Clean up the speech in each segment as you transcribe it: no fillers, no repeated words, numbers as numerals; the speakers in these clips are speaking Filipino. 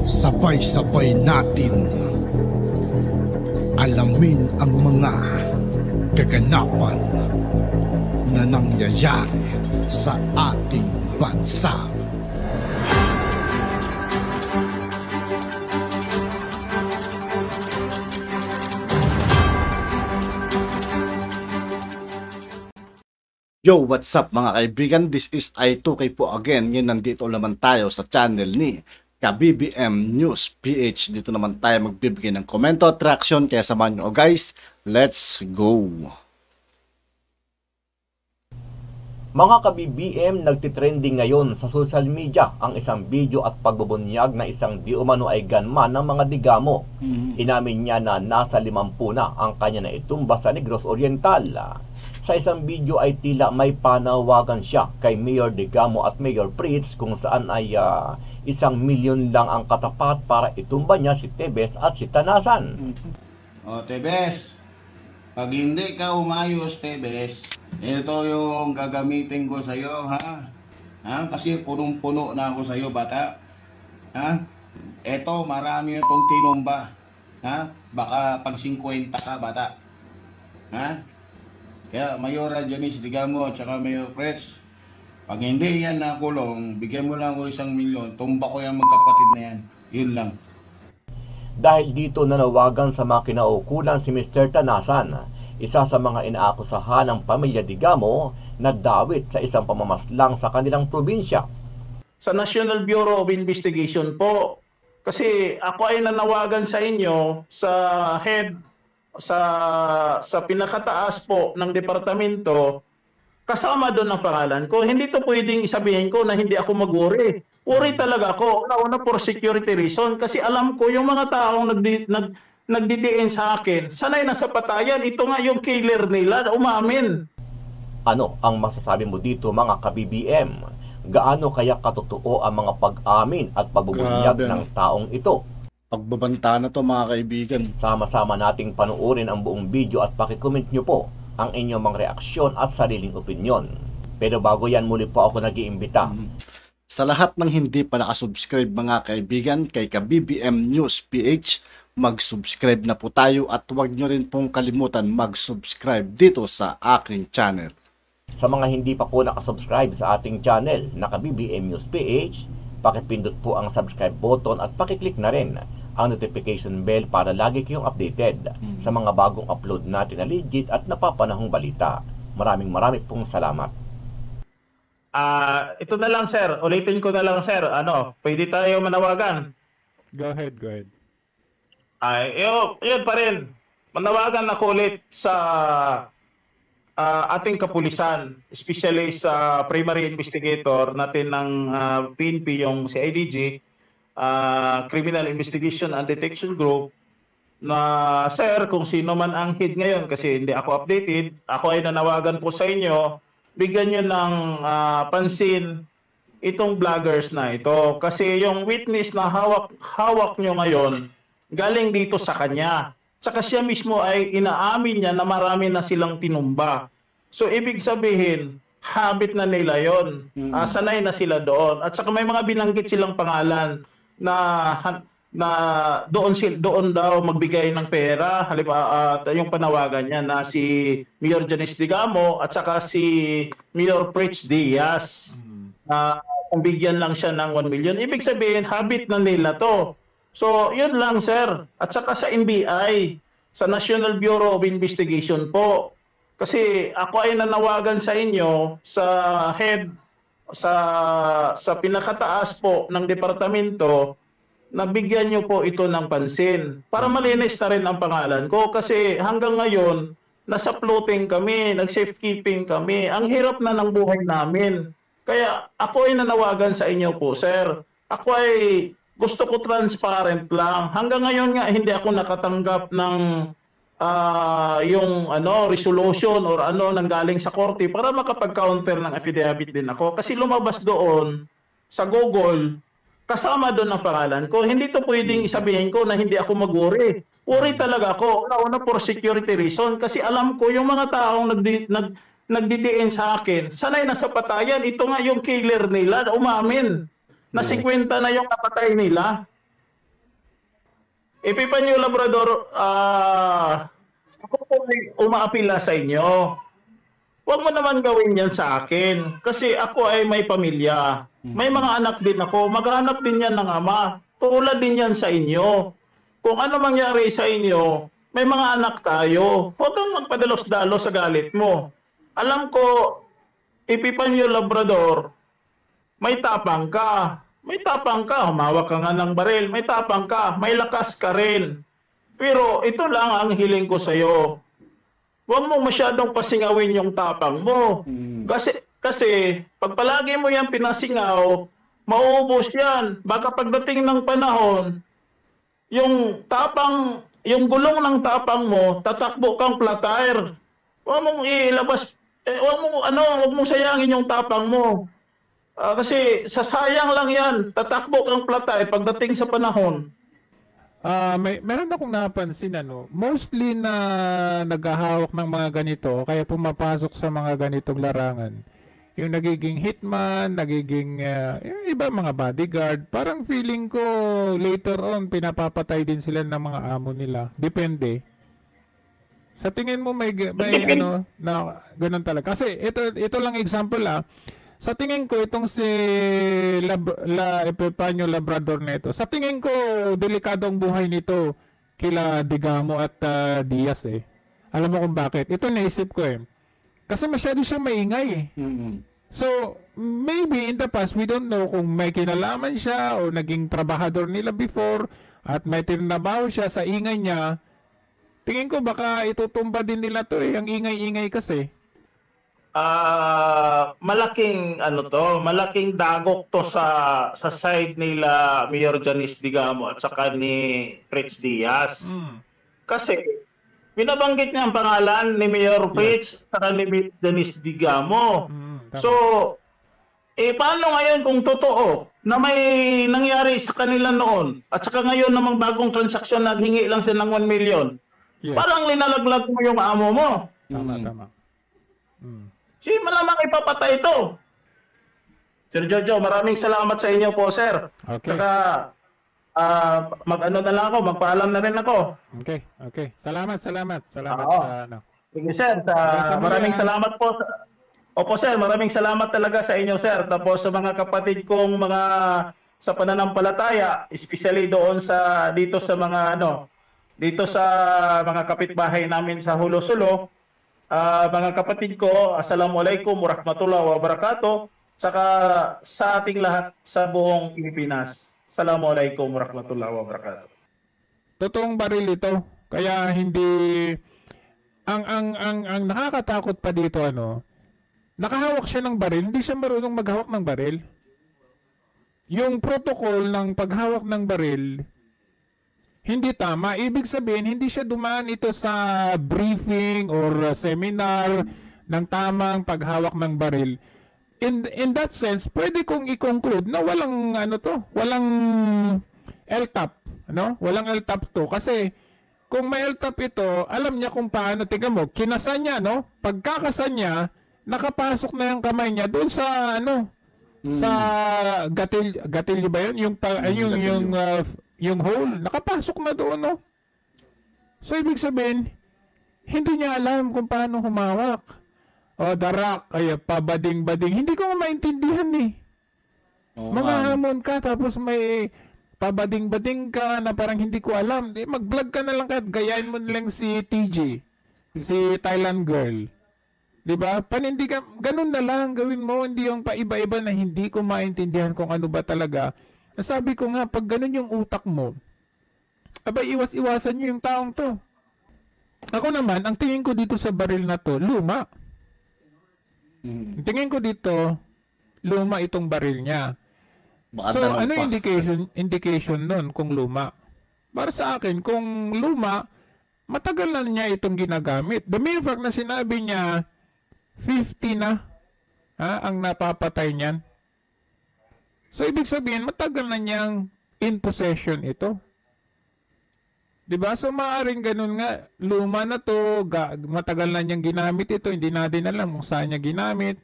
Sabay-sabay natin alamin ang mga kaganapan na nangyayari sa ating bansa. Yo, what's up mga kaibigan? This is I2K po again. Ngayon nandito naman tayo sa channel ni KBBM News PH. Dito naman tayo magbibigay ng komento at reaction. Kaya samahan nyo guys, let's go! Mga ka-BBM, nagtitrending ngayon sa social media ang isang video at pagbubunyag na isang di umano ay gunman ng mga digamo. Inamin niya na nasa 50 na ang kanya na itumba sa Negros Oriental. Sa isang video ay tila may panawagan siya kay Mayor Digamo at Mayor Pritz kung saan ay 1 milyon lang ang katapat para itumba niya si Tebes at si Tanasan. O Tebes, pag hindi ka umayos Tebes, ito yung gagamitin ko sa'yo, ha? Kasi punong-puno na ako sa'yo, bata. Ha? Ito, marami na itong tinumba. Ha? Baka pag 50 ka, bata. Ha? Kaya Mayor Janice Digamo at saka Mayor Pritz, pag hindi yan nakulong, bigyan mo lang ako 1 milyon, tumba ko yung magkapatid na yan. Yun lang. Dahil dito nanawagan sa mga kinaukulan si Mr. Tanasan, isa sa mga inaakusahan ng pamilya Digamo na dawit sa isang pamamaslang sa kanilang probinsya. Sa National Bureau of Investigation po, kasi ako ay nanawagan sa inyo sa head, sa pinakataas po ng departamento, kasama doon ang pangalan ko. Hindi to pwedeng isabihin ko na hindi ako mag-worry. Worry talaga ako. Una for security reason kasi alam ko yung mga taong nagdidiin sa akin, sanay na sa patayan. Ito nga yung killer nila, umamin. Ano ang masasabi mo dito mga ka-BBM? Gaano kaya katotoo ang mga pag-amin at pagbubunyag ng taong ito? Pagbabanta na to mga kaibigan. Sama-sama nating panuorin ang buong video at pakicomment nyo po ang inyong mga reaksyon at sariling opinyon. Pero bago yan, muli po ako nag-iimbita. Sa lahat ng hindi pa nakasubscribe mga kaibigan kay KBBM News PH, mag-subscribe na po tayo at huwag nyo rin pong kalimutan mag-subscribe dito sa aking channel. Sa mga hindi pa po nakasubscribe sa ating channel na KBBM News PH, pakipindot po ang subscribe button at pakiclick na rin ang notification bell para lagi kayong updated sa mga bagong upload natin na legit at napapanahong balita. Maraming pong salamat. Ito na lang sir, ulitin ko na lang sir, pwede tayo manawagan? Go ahead. Yun pa rin. Manawagan ako ulit sa ating kapulisan, especially sa primary investigator natin ng PNP, yung si IDG, Criminal Investigation and Detection Group, na sir, kung sino man ang head ngayon, kasi hindi ako updated, ako ay nanawagan po sa inyo, bigyan nyo ng pansin itong vloggers na ito. Kasi yung witness na hawak nyo ngayon, galing dito sa kanya. Tsaka siya mismo ay inaamin niya na marami na silang tinumba. So ibig sabihin, habit na nila yon. Sanay na sila doon. At saka may mga binanggit silang pangalan na doon daw magbigay ng pera. Halimbawa, yung panawagan niya na si Mayor Janice Digamo at saka si Mayor Pritz Diaz. Kung bigyan lang siya ng 1 million, ibig sabihin, habit na nila to. So, yun lang, sir. At saka sa NBI, sa National Bureau of Investigation po. Kasi ako ay nanawagan sa inyo sa head, sa pinakataas po ng departamento, na bigyan nyo po ito ng pansin. Para malinis na rin ang pangalan ko. Kasi hanggang ngayon, nasa floating kami, nag-safekeeping kami. Ang hirap na ng buhay namin. Kaya ako ay nanawagan sa inyo po, sir. Ako ay gusto ko transparent lang. Hanggang ngayon nga hindi ako nakatanggap ng yung resolution or nanggaling sa korte para makapag-counter ng affidavit din ako. Kasi lumabas doon sa Google, kasama doon ang pangalan ko. Hindi to pwedeng isabihin ko na hindi ako mag-worry. Worry talaga ako. Una for security reason kasi alam ko yung mga taong nagdidiin sa akin, sanay na sa patayan. Ito nga yung killer nila, umamin. Na 50 na yung napatay nila. Epifanio Labrador, ako po ay umaapila sa inyo. Huwag mo naman gawin yan sa akin. Kasi ako ay may pamilya. May mga anak din ako. Maghanap din yan ng ama. Tulad din yan sa inyo. Kung ano mangyari sa inyo, may mga anak tayo. Huwag kang magpadalos-dalos sa galit mo. Alam ko, Epifanio Labrador, may tapang ka. May tapang ka. Humawak ka nga ng baril. May tapang ka. May lakas ka rin. Pero ito lang ang hiling ko sa'yo. Huwag mo masyadong pasingawin yung tapang mo. Kasi pag palagi mo yan pinasingaw, mauubos yan. Baka pagdating ng panahon, yung gulong ng tapang mo, tatakbo kang flat tire. Huwag mong ilabas, huwag mong sayangin yung tapang mo. Kasi sasayang lang yan, tatakbo kang flat tire pagdating sa panahon. Meron akong napansin mostly na naghahawak ng mga ganito kaya pumapasok sa mga ganitong larangan. Yung nagiging hitman, nagiging yung iba mga bodyguard, parang feeling ko later on pinapapatay din sila ng mga amo nila. Depende. Sa tingin mo may na ganun talaga. Kasi ito lang example sa tingin ko, itong si Epifanio Labrador na ito, sa tingin ko, delikado ang buhay nito kila Digamo at Diaz Alam mo kung bakit? Ito naisip ko Kasi masyado siya maingay So, maybe in the past, we don't know kung may kinalaman siya o naging trabahador nila before at may tinrabaho siya sa ingay niya. Tingin ko baka itutumba din nila to ang ingay-ingay kasi. Malaking dagok to sa side nila Mayor Janice Digamo at saka ni Fritz Diaz. Kasi binabanggit niya ang pangalan ni Mayor Fritz at saka ni Janice Digamo. So, paano ngayon kung totoo na may nangyari sa kanila noon at saka ngayon namang bagong transaksyon na hingi lang siya ng 1 million? Parang linalaglag mo yung amo mo. Tama. Si malamang ipapatay ito. Sir Jojo, maraming salamat sa inyo po, sir. Okay. Saka, na lang ako, magpaalam na rin ako. Okay. Salamat sa Sige, sir. Maraming salamat po. Opo, sir. Maraming salamat talaga sa inyo, sir. Tapos sa mga kapatid kong sa pananampalataya, especially doon dito sa mga kapitbahay namin sa Hulo-Sulo. Mga kapatid ko, assalamualaikum warahmatullahi wabarakatuh. Saka sa ating lahat sa buong Pilipinas, assalamualaikum warahmatullahi wabarakatuh. Totoong baril ito. Kaya hindi ang nakakatakot pa dito nakahawak siya ng baril, hindi siya marunong maghawak ng baril. Yung protocol ng paghawak ng baril hindi tama. Ibig sabihin, hindi siya dumaan ito sa briefing or seminar ng tamang paghawak ng baril. In that sense, pwede kong i-conclude na walang walang LTAP, Walang LTAP to kasi kung may LTAP ito, alam niya kung paano. Tingnan mo, kinasan niya, Pagkakasan niya, nakapasok na yung kamay niya doon sa sa gatilyo ba 'yun? Yung hole, nakapasok na doon, So, ibig sabihin, hindi niya alam kung paano humawak. Darak, pabading-bading. Hindi ko maintindihan, Mga hamon ka, tapos may pabading-bading ka na parang hindi ko alam. Mag-vlog ka na lang kahit gayahin mo lang si TJ, si Thailand girl. Diba? Panindigan, ganun na lang gawin mo, hindi yung paiba-iba na hindi ko maintindihan kung ano ba talaga. Sabi ko nga, pag ganun yung utak mo, iwas-iwasan nyo yung taong to. Ako naman, ang tingin ko dito sa baril na to, luma. Ang tingin ko dito, luma itong baril niya. So, ano yung indication nun kung luma? Para sa akin, kung luma, matagal na niya itong ginagamit. The mere fact na sinabi niya, 50 na ang napapatay niyan. So, ibig sabihin, matagal na niyang in possession ito. Diba? So, maaaring ganun nga, luma na to, matagal na niyang ginamit ito, hindi natin alam kung saan niya ginamit.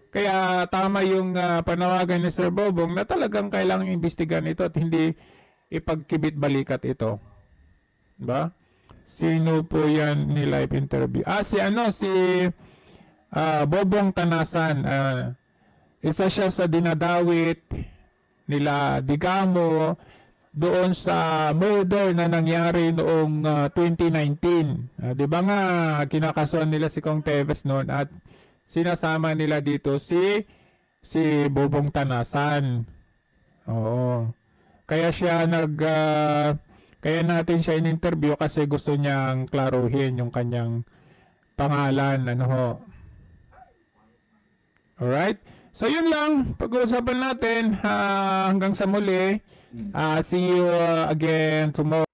Kaya tama yung panawagan ni Sir Bobong na talagang kailangang imbestigan ito at hindi ipagkibit balikat ito. Ba? Sino po yan ni live interview? Si Bobong Tanasan. Isa siya sa dinadawit nila Digamo doon sa murder na nangyari noong 2019. Di ba nga kinakasuhan nila si Kong Teves noon at sinasama nila dito si Bobong Tanasan. Oo. Kaya siya kaya natin siya in-interview kasi gusto niyang klaruhin yung kanyang pangalan, ano ho. Alright? So yun lang, pag-uusapan natin hanggang sa muli. See you again tomorrow.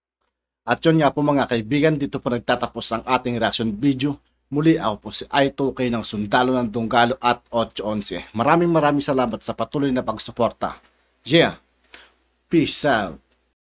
At yun nga po mga kaibigan, dito po nagtatapos ang ating reaction video. Muli ako po si I2K ng Sundalo ng Dunggalo at 811. Maraming salamat sa patuloy na pagsuporta. Yeah, peace out.